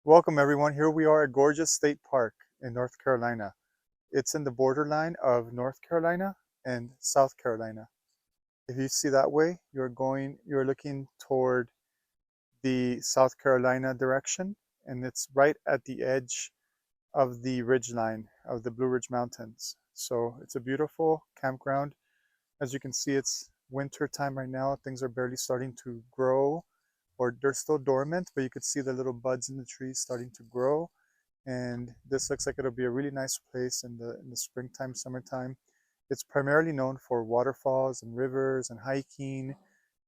Welcome everyone. Here we are at Gorges State Park in North Carolina. It's in the borderline of North Carolina and South Carolina. If you see that way, you're looking toward the South Carolina direction, and it's right at the edge of the ridge line of the Blue Ridge Mountains. So it's a beautiful campground. As you can see, it's winter time right now. Things are barely starting to grow, or they're still dormant, but you could see the little buds in the trees starting to grow. And this looks like it'll be a really nice place in the springtime, summertime. It's primarily known for waterfalls and rivers and hiking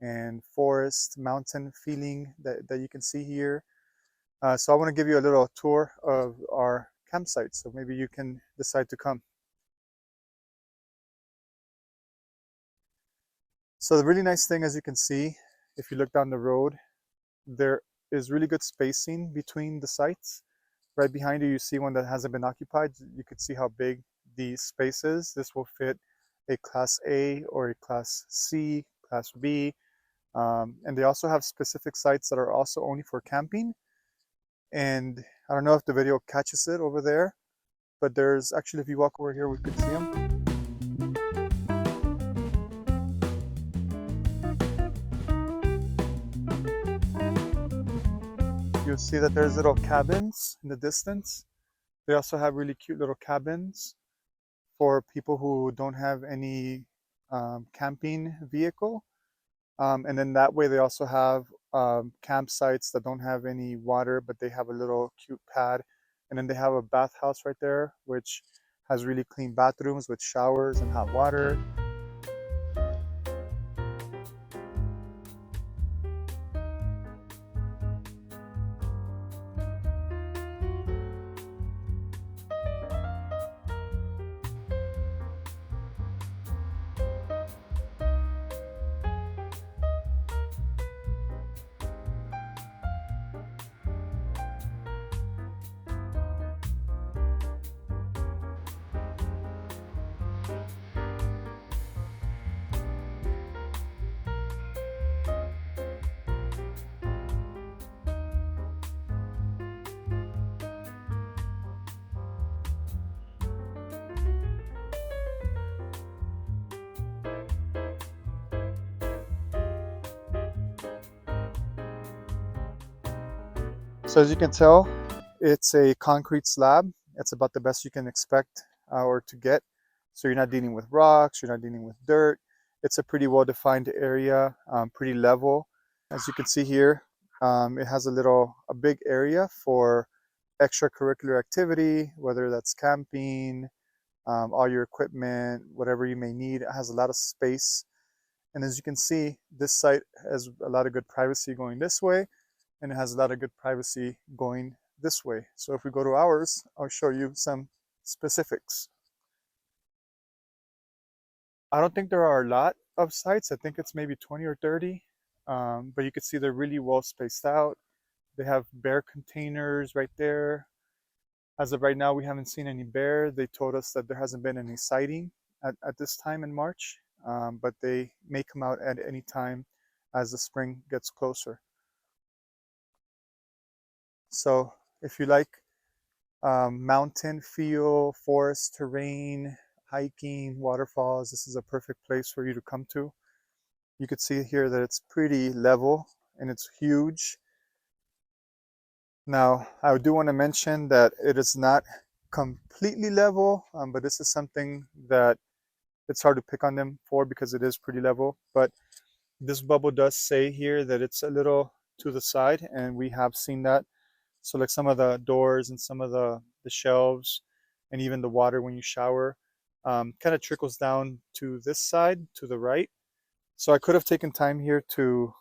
and forest, mountain feeling that you can see here. So I want to give you a little tour of our campsite, so maybe you can decide to come. So the really nice thing, as you can see, if you look down the road, there is really good spacing between the sites. Right behind you, you see one that hasn't been occupied. You could see how big the space is. This will fit a Class A or a Class C, Class B. And they also have specific sites that are also only for camping. And I don't know if the video catches it over there, but there's actually, if you walk over here, we could see them. You'll see that there's little cabins in the distance. They also have really cute little cabins for people who don't have any camping vehicle. And then that way they also have campsites that don't have any water, but they have a little cute pad. And then they have a bathhouse right there, which has really clean bathrooms with showers and hot water. So as you can tell, it's a concrete slab. It's about the best you can expect or to get. So you're not dealing with rocks, you're not dealing with dirt. It's a pretty well-defined area, pretty level. As you can see here, it has a big area for extracurricular activity, whether that's camping, all your equipment, whatever you may need. It has a lot of space. And as you can see, this site has a lot of good privacy going this way, and it has a lot of good privacy going this way. So if we go to ours, I'll show you some specifics. I don't think there are a lot of sites. I think it's maybe 20 or 30, but you can see they're really well spaced out. They have bear containers right there. As of right now, we haven't seen any bear. They told us that there hasn't been any sighting at this time in March, but they may come out at any time as the spring gets closer. So if you like mountain feel, forest terrain, hiking, waterfalls, this is a perfect place for you to come to. You could see here that it's pretty level and it's huge. Now, I do want to mention that it is not completely level, but this is something that it's hard to pick on them for because it is pretty level. But this bubble does say here that it's a little to the side, and we have seen that. So like some of the doors and some of the shelves and even the water when you shower kind of trickles down to this side, to the right. So I could have taken time here to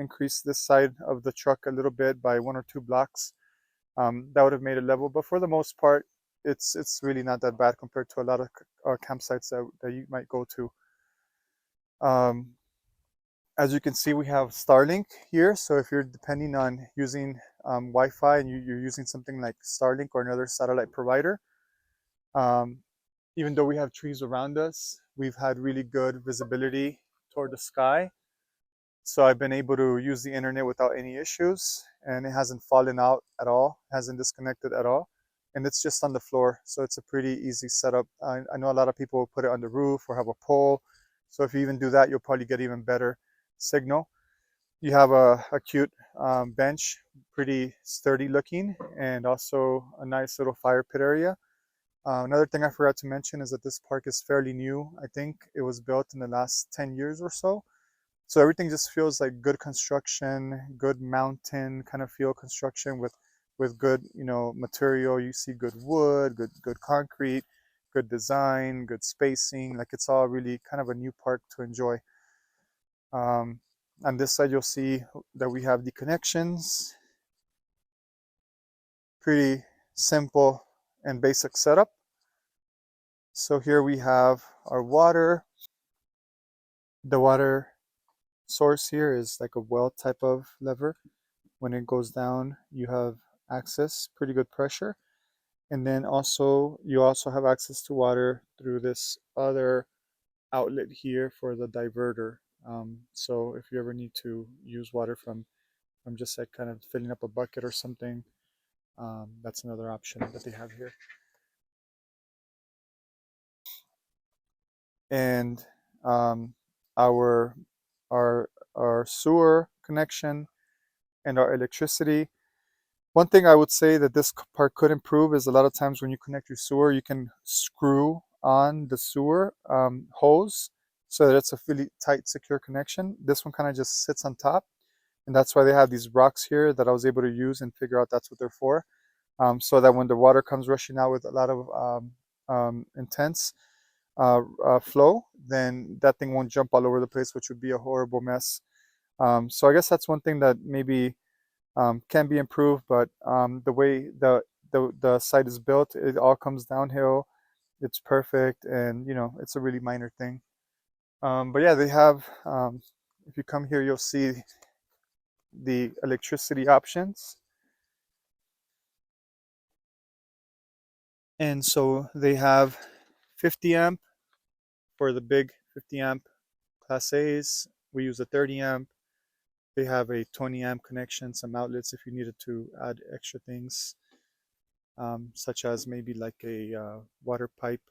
increase this side of the truck a little bit by 1 or 2 blocks. That would have made it level, but for the most part, it's really not that bad compared to a lot of campsites that you might go to. Um, as you can see, we have Starlink here. So if you're depending on using Wi-Fi and you're using something like Starlink or another satellite provider, um, even though we have trees around us, we've had really good visibility toward the sky. So I've been able to use the internet without any issues, and it hasn't fallen out at all, hasn't disconnected at all. And it's just on the floor, so it's a pretty easy setup. I know a lot of people put it on the roof or have a pole. So if you even do that, you'll probably get even better signal. You have a cute bench, pretty sturdy looking, and also a nice little fire pit area. Another thing I forgot to mention is that this park is fairly new. I think it was built in the last 10 years or so. So everything just feels like good construction, good mountain kind of feel construction with good, material. You see good wood, good concrete, good design, good spacing. Like it's all really kind of a new park to enjoy. On this side, you'll see that we have the connections. Pretty simple and basic setup. So here we have our water. The water source here is like a well type of lever. When it goes down, you have access, pretty good pressure. And then you also have access to water through this other outlet here for the diverter. So if you ever need to use water from just like kind of filling up a bucket or something, that's another option that they have here. And our our sewer connection and our electricity. One thing I would say that this part could improve is a lot of times when you connect your sewer, you can screw on the sewer hose so that it's a really tight, secure connection. This one kind of just sits on top, and that's why they have these rocks here that I was able to use and figure out that's what they're for, so that when the water comes rushing out with a lot of intense flow, then that thing won't jump all over the place, which would be a horrible mess. So I guess that's one thing that maybe can be improved, but the way the site is built, it all comes downhill. It's perfect, and it's a really minor thing. But yeah, they have. If you come here, you'll see the electricity options, and so they have 50 amp for the big 50 amp Class A's. We use a 30 amp. They have a 20 amp connection, some outlets if you needed to add extra things, such as maybe like a water pipe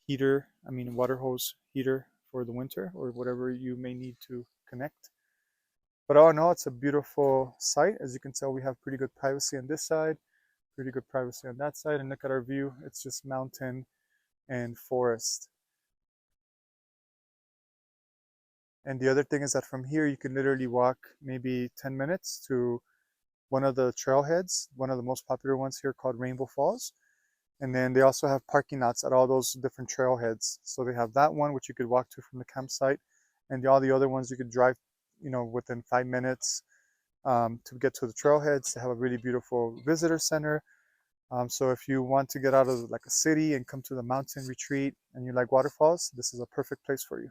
heater, water hose heater for the winter or whatever you may need to connect. But all in all, it's a beautiful site. As you can tell, we have pretty good privacy on this side, pretty good privacy on that side. And look at our view. It's just mountain and forest. And the other thing is that from here, you can literally walk maybe 10 minutes to one of the trailheads, one of the most popular ones here called Rainbow Falls. And then they also have parking lots at all those different trailheads. So they have that one, which you could walk to from the campsite. And all the other ones you could drive, within 5 minutes to get to the trailheads. They have a really beautiful visitor center. So if you want to get out of like a city and come to the mountain retreat and you like waterfalls, this is a perfect place for you.